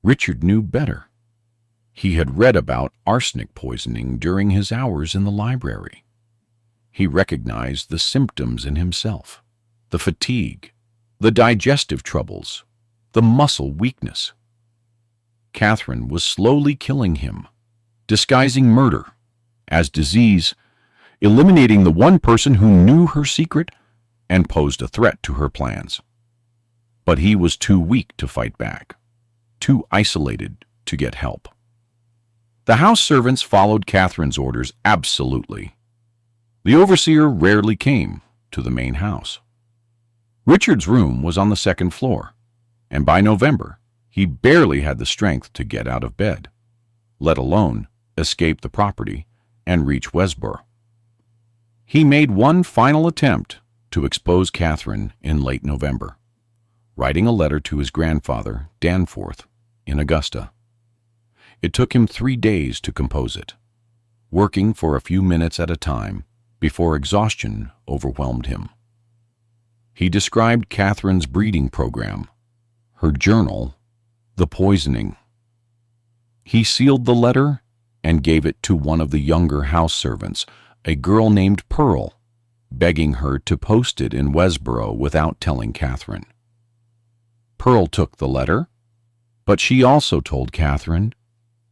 Richard knew better. He had read about arsenic poisoning during his hours in the library. He recognized the symptoms in himself: the fatigue, the digestive troubles, the muscle weakness. Catherine was slowly killing him, disguising murder as disease, eliminating the one person who knew her secret and posed a threat to her plans. But he was too weak to fight back, too isolated to get help. The house servants followed Catherine's orders absolutely. The overseer rarely came to the main house. Richard's room was on the second floor, and by November, he barely had the strength to get out of bed, let alone escape the property and reach Westboro. He made one final attempt to expose Catherine in late November, writing a letter to his grandfather, Danforth, in Augusta. It took him 3 days to compose it, working for a few minutes at a time before exhaustion overwhelmed him. He described Catherine's breeding program, her journal, the poisoning. He sealed the letter and gave it to one of the younger house servants, a girl named Pearl, begging her to post it in Westboro without telling Catherine. Pearl took the letter, but she also told Catherine,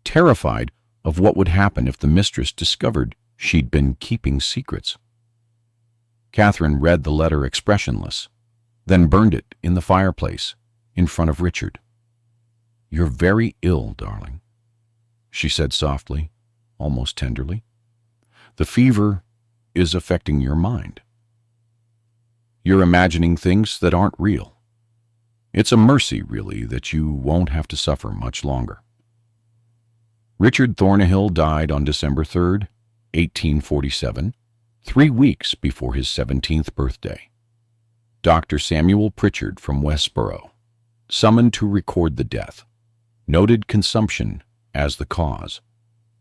terrified of what would happen if the mistress discovered she'd been keeping secrets. Catherine read the letter expressionless, then burned it in the fireplace in front of Richard. "You're very ill, darling," she said softly, almost tenderly. "The fever is affecting your mind. You're imagining things that aren't real. It's a mercy, really, that you won't have to suffer much longer." Richard Thornhill died on December 3rd, 1847, 3 weeks before his 17th birthday. Dr. Samuel Pritchard from Westboro, summoned to record the death, noted consumption as the cause,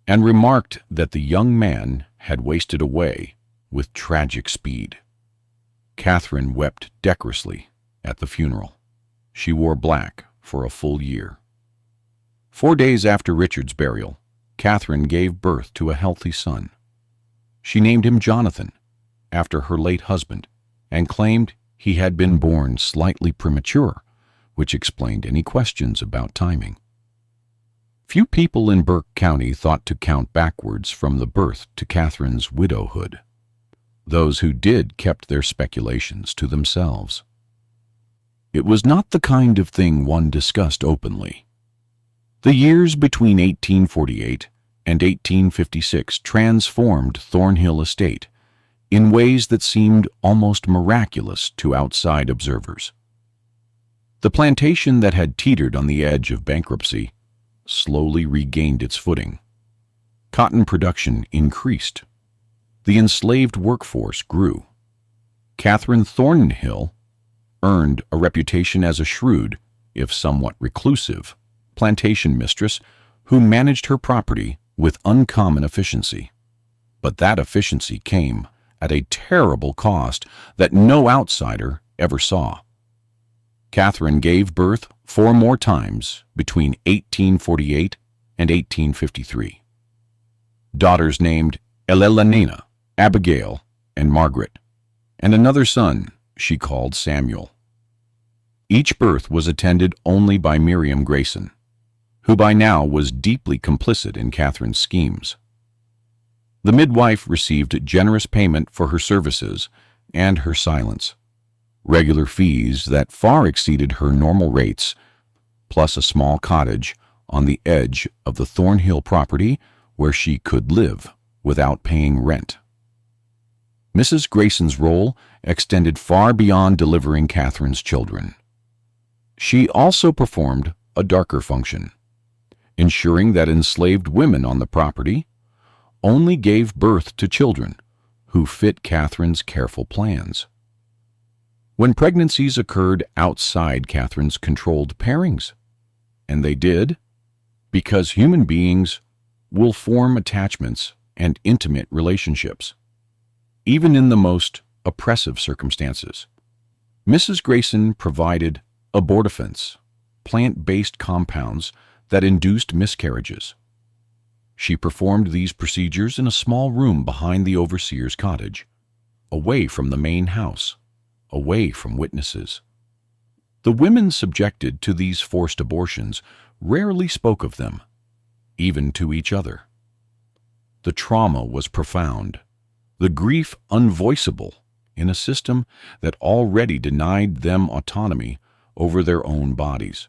and remarked that the young man had wasted away with tragic speed. Catherine wept decorously at the funeral. She wore black for a full year. 4 days after Richard's burial, Catherine gave birth to a healthy son. She named him Jonathan, after her late husband, and claimed he had been born slightly premature, which explained any questions about timing. Few people in Burke County thought to count backwards from the birth to Catherine's widowhood. Those who did kept their speculations to themselves. It was not the kind of thing one discussed openly. The years between 1848 and 1856 transformed Thornhill Estate in ways that seemed almost miraculous to outside observers. The plantation that had teetered on the edge of bankruptcy slowly regained its footing. Cotton production increased. The enslaved workforce grew. Catherine Thornhill earned a reputation as a shrewd, if somewhat reclusive, plantation mistress who managed her property with uncommon efficiency. But that efficiency came at a terrible cost that no outsider ever saw. Catherine gave birth 4 more times between 1848 and 1853. Daughters named Elelanina, Abigail, and Margaret, and another son she called Samuel. Each birth was attended only by Miriam Grayson, who by now was deeply complicit in Catherine's schemes. The midwife received generous payment for her services and her silence, regular fees that far exceeded her normal rates, plus a small cottage on the edge of the Thornhill property where she could live without paying rent. Mrs. Grayson's role extended far beyond delivering Catherine's children. She also performed a darker function, ensuring that enslaved women on the property only gave birth to children who fit Catherine's careful plans. When pregnancies occurred outside Catherine's controlled pairings, and they did, because human beings will form attachments and intimate relationships, even in the most oppressive circumstances. Mrs. Grayson provided abortifacts, plant-based compounds that induced miscarriages. She performed these procedures in a small room behind the overseer's cottage, away from the main house, away from witnesses. The women subjected to these forced abortions rarely spoke of them, even to each other. The trauma was profound, the grief unvoiceable in a system that already denied them autonomy over their own bodies.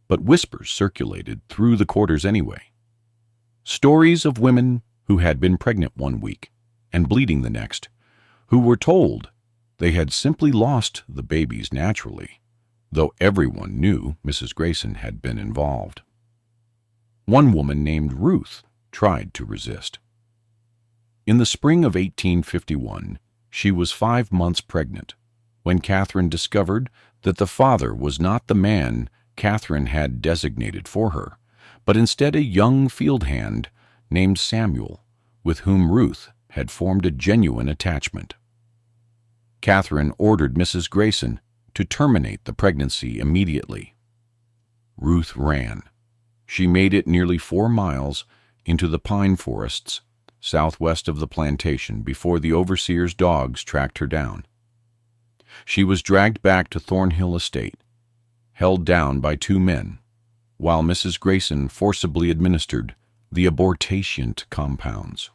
But whispers circulated through the quarters anyway. Stories of women who had been pregnant one week and bleeding the next, who were told they had simply lost the babies naturally, though everyone knew Mrs. Grayson had been involved. One woman named Ruth tried to resist. In the spring of 1851, she was 5 months pregnant when Catherine discovered that the father was not the man Catherine had designated for her, but instead a young field hand named Samuel, with whom Ruth had formed a genuine attachment. Catherine ordered Mrs. Grayson to terminate the pregnancy immediately. Ruth ran. She made it nearly 4 miles into the pine forests southwest of the plantation before the overseer's dogs tracked her down. She was dragged back to Thornhill Estate, held down by 2 men, while Mrs. Grayson forcibly administered the abortient compounds.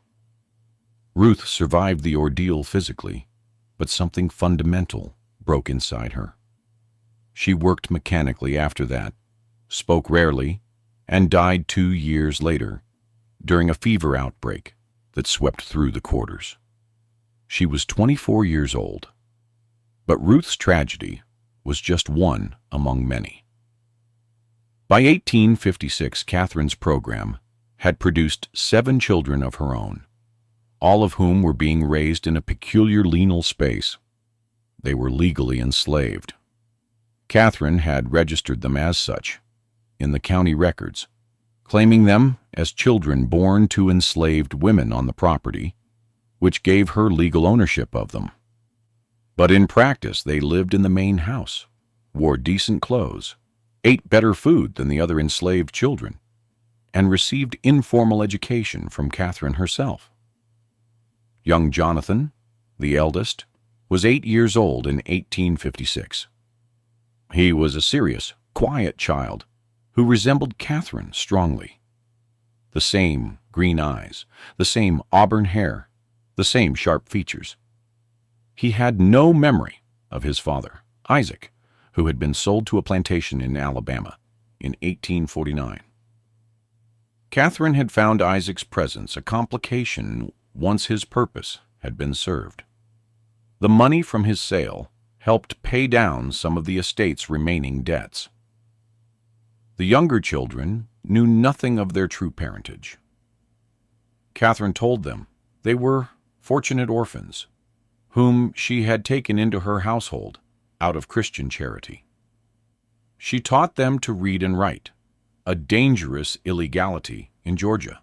Ruth survived the ordeal physically, but something fundamental broke inside her. She worked mechanically after that, spoke rarely, and died 2 years later during a fever outbreak that swept through the quarters. She was 24 years old, but Ruth's tragedy was just one among many. By 1856, Catherine's program had produced 7 children of her own, all of whom were being raised in a peculiar liminal space. They were legally enslaved. Catherine had registered them as such in the county records, claiming them as children born to enslaved women on the property, which gave her legal ownership of them. But in practice, they lived in the main house, wore decent clothes, ate better food than the other enslaved children, and received informal education from Catherine herself. Young Jonathan, the eldest, was 8 years old in 1856. He was a serious, quiet child who resembled Catherine strongly. The same green eyes, the same auburn hair, the same sharp features. He had no memory of his father, Isaac, who had been sold to a plantation in Alabama in 1849. Catherine had found Isaac's presence a complication once his purpose had been served. The money from his sale helped pay down some of the estate's remaining debts. The younger children knew nothing of their true parentage. Catherine told them they were fortunate orphans, whom she had taken into her household out of Christian charity. She taught them to read and write, a dangerous illegality in Georgia,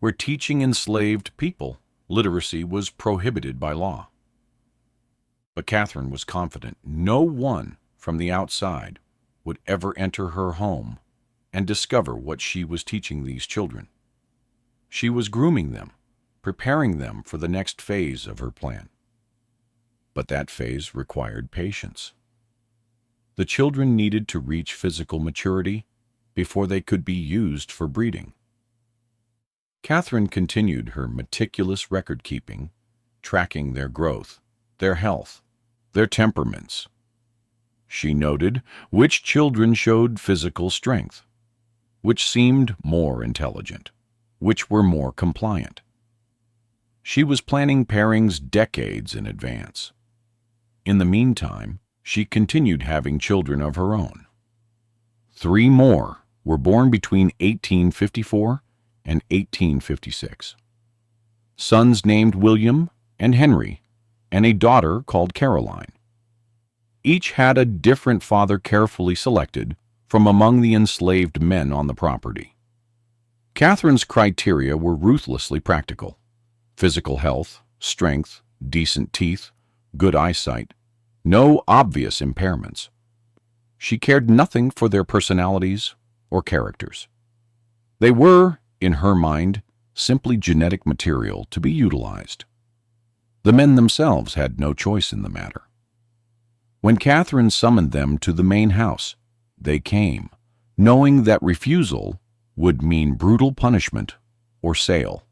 where teaching enslaved people literacy was prohibited by law. But Catherine was confident no one from the outside would ever enter her home and discover what she was teaching these children. She was grooming them, preparing them for the next phase of her plan. But that phase required patience. The children needed to reach physical maturity before they could be used for breeding. Catherine continued her meticulous record-keeping, tracking their growth, their health, their temperaments. She noted which children showed physical strength, which seemed more intelligent, which were more compliant. She was planning pairings decades in advance. In the meantime, she continued having children of her own. 3 more were born between 1854 and 1856. Sons named William and Henry, and a daughter called Caroline. Each had a different father carefully selected from among the enslaved men on the property. Catherine's criteria were ruthlessly practical: physical health, strength, decent teeth, good eyesight, no obvious impairments. She cared nothing for their personalities or characters. They were, in her mind, simply genetic material to be utilized. The men themselves had no choice in the matter. When Catherine summoned them to the main house, they came, knowing that refusal would mean brutal punishment or sale.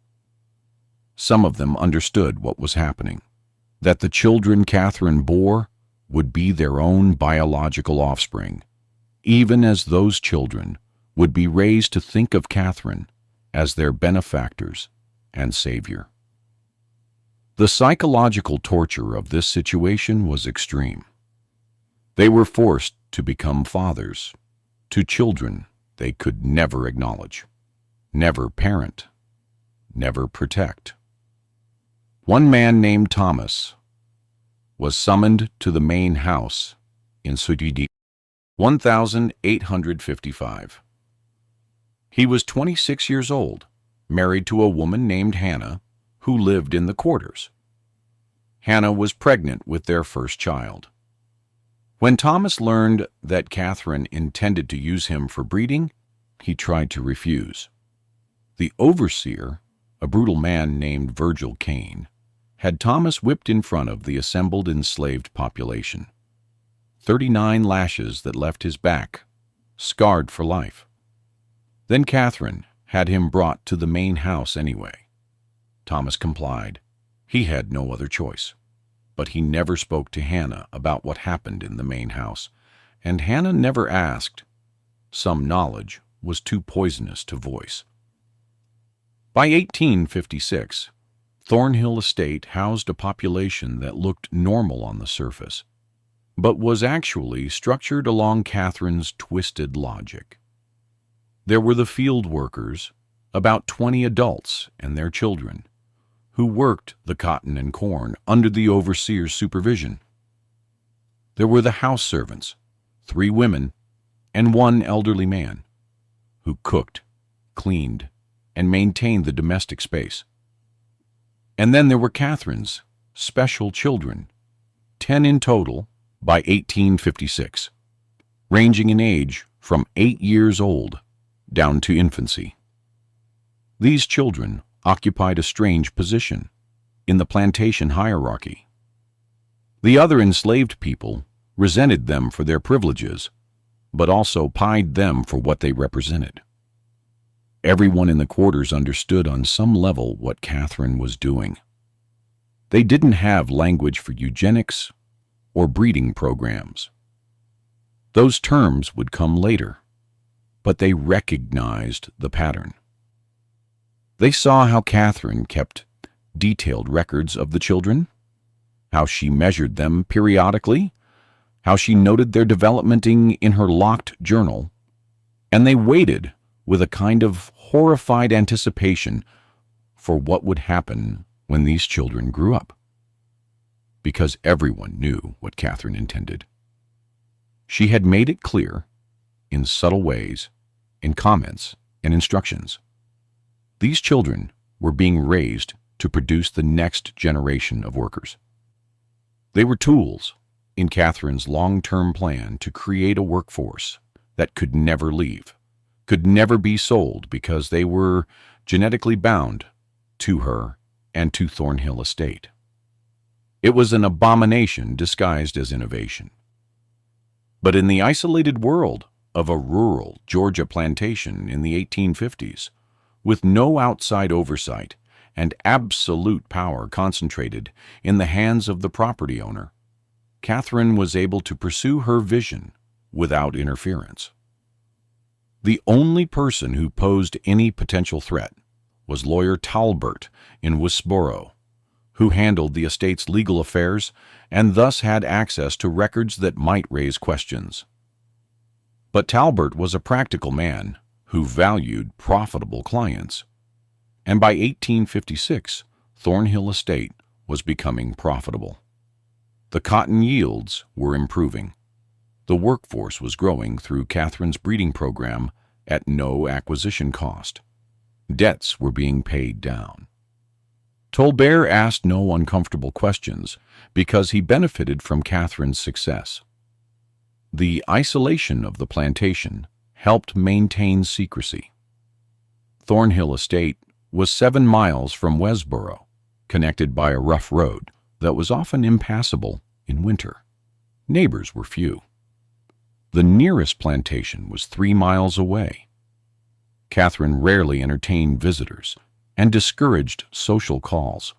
Some of them understood what was happening, that the children Catherine bore would be their own biological offspring, even as those children would be raised to think of Catherine as their benefactors and savior. The psychological torture of this situation was extreme. They were forced to become fathers to children they could never acknowledge, never parent, never protect. One man named Thomas was summoned to the main house in Sudidi, 1855. He was 26 years old, married to a woman named Hannah, who lived in the quarters. Hannah was pregnant with their first child. When Thomas learned that Catherine intended to use him for breeding, he tried to refuse. The overseer, a brutal man named Virgil Kane, had Thomas whipped in front of the assembled enslaved population. 39 lashes that left his back scarred for life. Then Catherine had him brought to the main house anyway. Thomas complied. He had no other choice. But he never spoke to Hannah about what happened in the main house, and Hannah never asked. Some knowledge was too poisonous to voice. By 1856, Thornhill Estate housed a population that looked normal on the surface, but was actually structured along Catherine's twisted logic. There were the field workers, about 20 adults and their children, who worked the cotton and corn under the overseer's supervision. There were the house servants, 3 women, and 1 elderly man, who cooked, cleaned, and maintained the domestic space. And then there were Catherine's special children, 10 in total by 1856, ranging in age from 8 years old down to infancy. These children occupied a strange position in the plantation hierarchy. The other enslaved people resented them for their privileges, but also pied them for what they represented. Everyone in the quarters understood on some level what Catherine was doing. They didn't have language for eugenics or breeding programs. Those terms would come later, but they recognized the pattern. They saw how Catherine kept detailed records of the children, how she measured them periodically, how she noted their development in her locked journal, and they waited with a kind of horrified anticipation for what would happen when these children grew up. Because everyone knew what Catherine intended. She had made it clear, in subtle ways, in comments and instructions. These children were being raised to produce the next generation of workers. They were tools in Catherine's long-term plan to create a workforce that could never leave, could never be sold because they were genetically bound to her and to Thornhill Estate. It was an abomination disguised as innovation. But in the isolated world of a rural Georgia plantation in the 1850s, with no outside oversight and absolute power concentrated in the hands of the property owner, Catherine was able to pursue her vision without interference. The only person who posed any potential threat was lawyer Talbert in Westboro, who handled the estate's legal affairs and thus had access to records that might raise questions. But Talbert was a practical man who valued profitable clients, and by 1856, Thornhill Estate was becoming profitable. The cotton yields were improving. The workforce was growing through Catherine's breeding program at no acquisition cost. Debts were being paid down. Tolbert asked no uncomfortable questions because he benefited from Catherine's success. The isolation of the plantation helped maintain secrecy. Thornhill Estate was 7 miles from Westboro, connected by a rough road that was often impassable in winter. Neighbors were few. The nearest plantation was 3 miles away. Catherine rarely entertained visitors and discouraged social calls.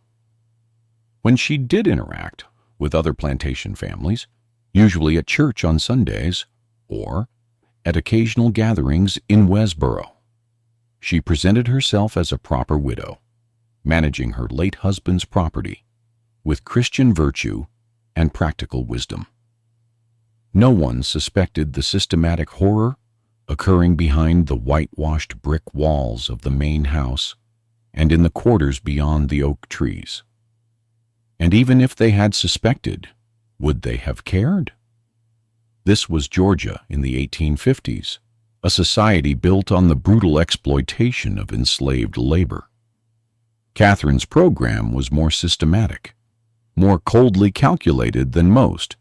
When she did interact with other plantation families, usually at church on Sundays or at occasional gatherings in Westboro, she presented herself as a proper widow, managing her late husband's property with Christian virtue and practical wisdom. No one suspected the systematic horror occurring behind the whitewashed brick walls of the main house and in the quarters beyond the oak trees. And even if they had suspected, would they have cared? This was Georgia in the 1850s, a society built on the brutal exploitation of enslaved labor. Catherine's program was more systematic, more coldly calculated than most,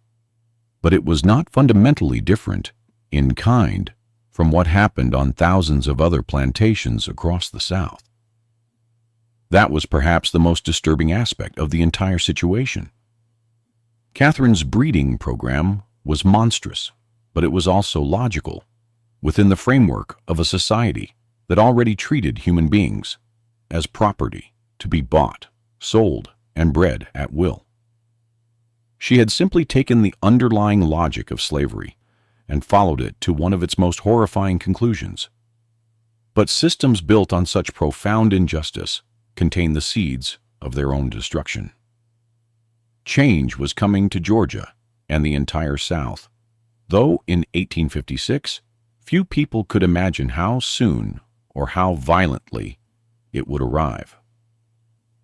but it was not fundamentally different in kind from what happened on thousands of other plantations across the South. That was perhaps the most disturbing aspect of the entire situation. Catherine's breeding program was monstrous, but it was also logical, within the framework of a society that already treated human beings as property to be bought, sold, and bred at will. She had simply taken the underlying logic of slavery and followed it to one of its most horrifying conclusions. But systems built on such profound injustice contain the seeds of their own destruction. Change was coming to Georgia and the entire South, though in 1856, few people could imagine how soon or how violently it would arrive.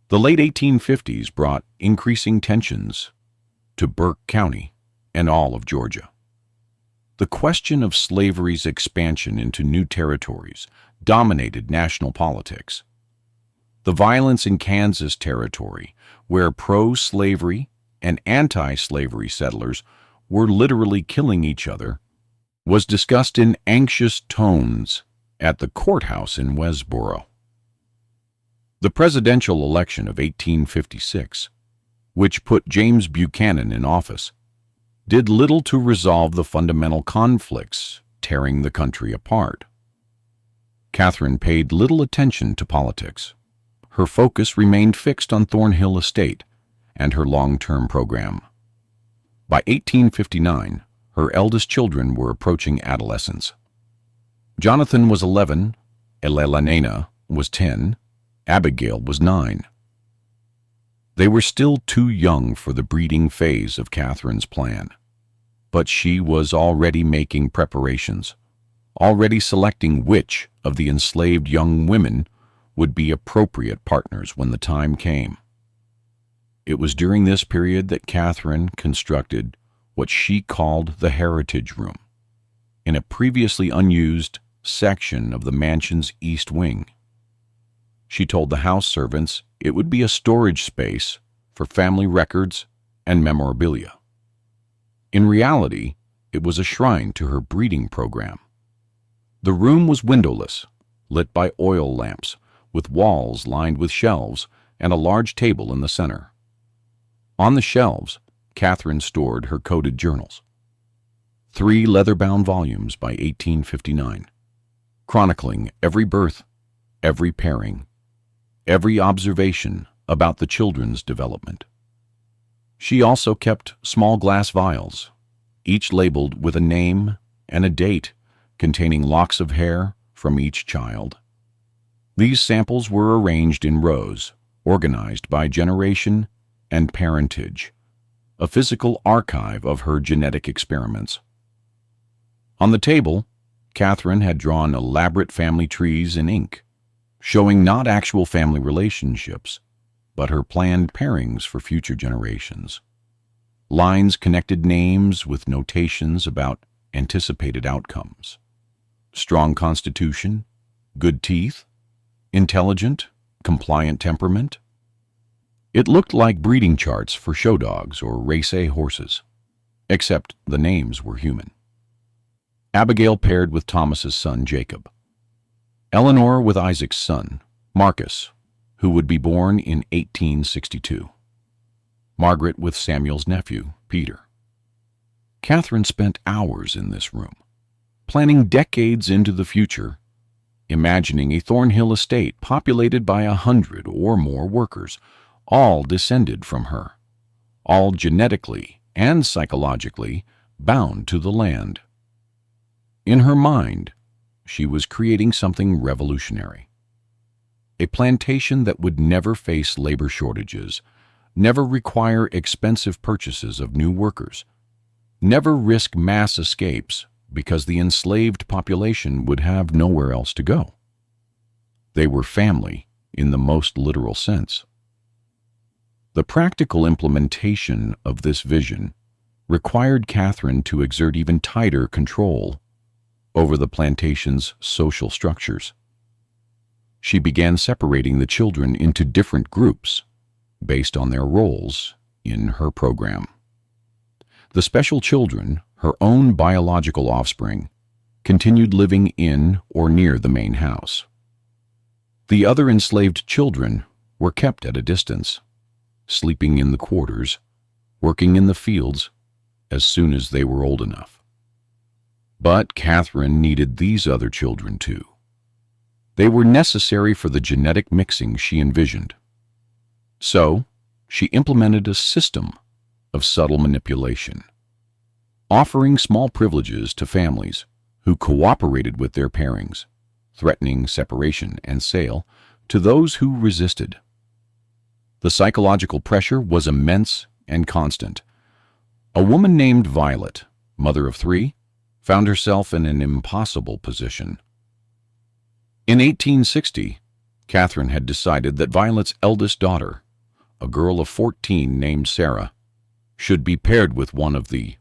The late 1850s brought increasing tensions to Burke County and all of Georgia. The question of slavery's expansion into new territories dominated national politics. The violence in Kansas Territory, where pro-slavery and anti-slavery settlers were literally killing each other, was discussed in anxious tones at the courthouse in Westboro. The presidential election of 1856, which put James Buchanan in office, did little to resolve the fundamental conflicts tearing the country apart. Catherine paid little attention to politics. Her focus remained fixed on Thornhill Estate and her long-term program. By 1859, her eldest children were approaching adolescence. Jonathan was 11, Elelena was 10, Abigail was 9. They were still too young for the breeding phase of Catherine's plan, but she was already making preparations, already selecting which of the enslaved young women would be appropriate partners when the time came. It was during this period that Catherine constructed what she called the Heritage Room, in a previously unused section of the mansion's east wing. She told the house servants it would be a storage space for family records and memorabilia. In reality, it was a shrine to her breeding program. The room was windowless, lit by oil lamps, with walls lined with shelves and a large table in the center. On the shelves, Catherine stored her coded journals. 3 leather-bound volumes by 1859, chronicling every birth, every pairing, every observation about the children's development. She also kept small glass vials, each labeled with a name and a date containing locks of hair from each child. These samples were arranged in rows, organized by generation and parentage, a physical archive of her genetic experiments. On the table, Catherine had drawn elaborate family trees in ink, showing not actual family relationships, but her planned pairings for future generations. Lines connected names with notations about anticipated outcomes. Strong constitution, good teeth, intelligent, compliant temperament. It looked like breeding charts for show dogs or race A horses, except the names were human. Abigail paired with Thomas's son, Jacob. Eleanor with Isaac's son, Marcus, who would be born in 1862. Margaret with Samuel's nephew, Peter. Catherine spent hours in this room, planning decades into the future, imagining a Thornhill estate populated by 100 or more workers, all descended from her, all genetically and psychologically bound to the land. In her mind, she was creating something revolutionary. A plantation that would never face labor shortages, never require expensive purchases of new workers, never risk mass escapes because the enslaved population would have nowhere else to go. They were family in the most literal sense. The practical implementation of this vision required Catherine to exert even tighter control over the plantation's social structures. She began separating the children into different groups based on their roles in her program. The special children, her own biological offspring, continued living in or near the main house. The other enslaved children were kept at a distance, sleeping in the quarters, working in the fields as soon as they were old enough. But Catherine needed these other children too. They were necessary for the genetic mixing she envisioned. So, she implemented a system of subtle manipulation, offering small privileges to families who cooperated with their pairings, threatening separation and sale to those who resisted. The psychological pressure was immense and constant. A woman named Violet, mother of 3, found herself in an impossible position. In 1860, Catherine had decided that Violet's eldest daughter, a girl of 14 named Sarah, should be paired with one of the